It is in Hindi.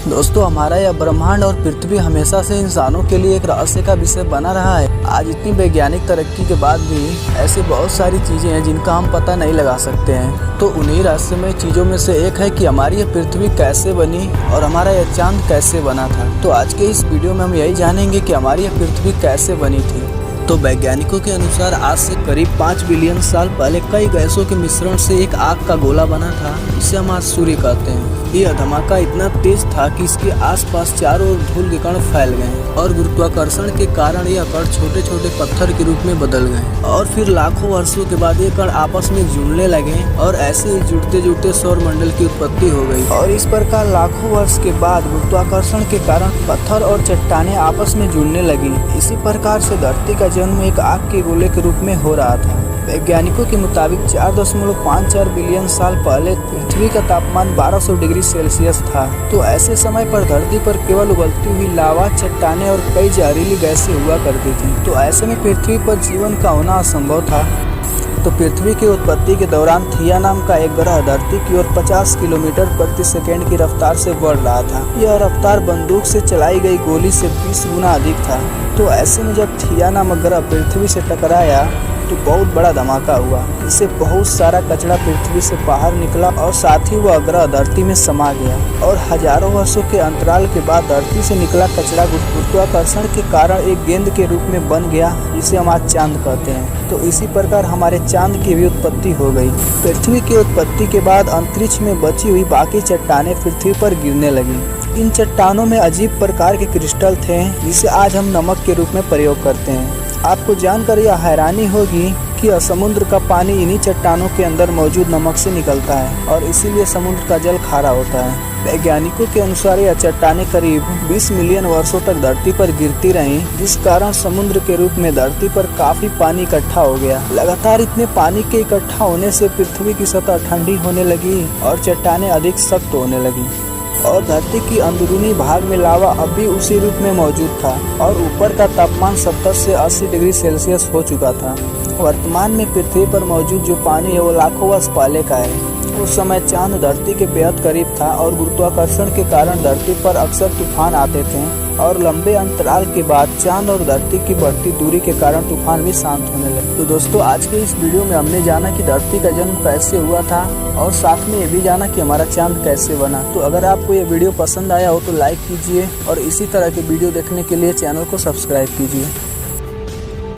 दोस्तों, हमारा यह ब्रह्मांड और पृथ्वी हमेशा से इंसानों के लिए एक रहस्य का विषय बना रहा है। आज इतनी वैज्ञानिक तरक्की के बाद भी ऐसी बहुत सारी चीजें हैं जिनका हम पता नहीं लगा सकते हैं। तो उन्हीं रहस्यमय चीजों में से एक है कि हमारी यह पृथ्वी कैसे बनी और हमारा यह चांद कैसे बना था। तो आज के इस वीडियो में हम यही जानेंगे कि हमारी यह पृथ्वी कैसे बनी थी। तो वैज्ञानिकों के अनुसार आज से करीब 5 बिलियन साल पहले कई गैसों के मिश्रण से एक आग का गोला बना था, जिसे हम आज सूर्य कहते हैं। यह धमाका इतना तेज था कि इसके आसपास चारों ओर धूल के कण फैल गए और गुरुत्वाकर्षण के कारण यह कण छोटे छोटे पत्थर के रूप में बदल गए और फिर लाखों वर्षों के बाद ये कण आपस में जुड़ने लगे और ऐसे ही जुड़ते जुड़ते सौर मंडल की उत्पत्ति हो गई। और इस प्रकार लाखों वर्ष के बाद गुरुत्वाकर्षण के कारण पत्थर और चट्टानें आपस में जुड़ने लगी। इसी प्रकार से धरती का जन्म एक आग के गोले के रूप में हो रहा था। वैज्ञानिकों के मुताबिक 4.54 बिलियन साल पहले पृथ्वी का तापमान 1200 डिग्री सेल्सियस था। तो ऐसे समय पर धरती पर केवल उबलती हुई लावा, चट्टानें और कई जहरीली गैसें हुआ करती थीं। तो ऐसे में पृथ्वी पर जीवन का होना असंभव था। तो पृथ्वी की उत्पत्ति के दौरान थिया नाम का एक ग्रह धरती की ओर 50 किलोमीटर प्रति सेकेंड की रफ्तार से बढ़ रहा था। यह रफ्तार बंदूक से चलाई गई गोली से 20 गुना अधिक था। तो ऐसे में जब थिया नामक ग्रह पृथ्वी से टकराया तो बहुत बड़ा धमाका हुआ। इससे बहुत सारा कचरा पृथ्वी से बाहर निकला और साथ ही वह ग्रह धरती में समा गया और हजारों वर्षों के अंतराल के बाद धरती से निकला कचरा गुरुत्वाकर्षण के कारण एक गेंद के रूप में बन गया, जिसे हम आज चांद कहते हैं। तो इसी प्रकार हमारे चांद की भी उत्पत्ति हो गई। पृथ्वी की उत्पत्ति के बाद अंतरिक्ष में बची हुई बाकी चट्टानें पृथ्वी पर गिरने लगी। इन चट्टानों में अजीब प्रकार के क्रिस्टल थे, जिसे आज हम नमक के रूप में प्रयोग करते हैं। आपको जानकर यह हैरानी होगी कि समुद्र का पानी इन्हीं चट्टानों के अंदर मौजूद नमक से निकलता है और इसीलिए समुद्र का जल खारा होता है। वैज्ञानिकों के अनुसार यह चट्टानें करीब 20 मिलियन वर्षों तक धरती पर गिरती रहीं, जिस कारण समुद्र के रूप में धरती पर काफी पानी इकट्ठा हो गया। लगातार इतने पानी के इकट्ठा होने से पृथ्वी की सतह ठंडी होने लगी और चट्टानें अधिक सख्त होने लगी और धरती की अंदरूनी भाग में लावा अब भी उसी रूप में मौजूद था और ऊपर का तापमान 70 से 80 डिग्री सेल्सियस हो चुका था। वर्तमान में पृथ्वी पर मौजूद जो पानी है वो लाखों वर्ष पहले का है। उस समय चांद धरती के बेहद करीब था और गुरुत्वाकर्षण के कारण धरती पर अक्सर तूफान आते थे और लंबे अंतराल के बाद चांद और धरती की बढ़ती दूरी के कारण तूफान भी शांत होने लगे। तो दोस्तों, आज के इस वीडियो में हमने जाना कि धरती का जन्म कैसे हुआ था और साथ में ये भी जाना कि हमारा चांद कैसे बना। तो अगर आपको ये वीडियो पसंद आया हो तो लाइक कीजिए और इसी तरह के वीडियो देखने के लिए चैनल को सब्सक्राइब कीजिए।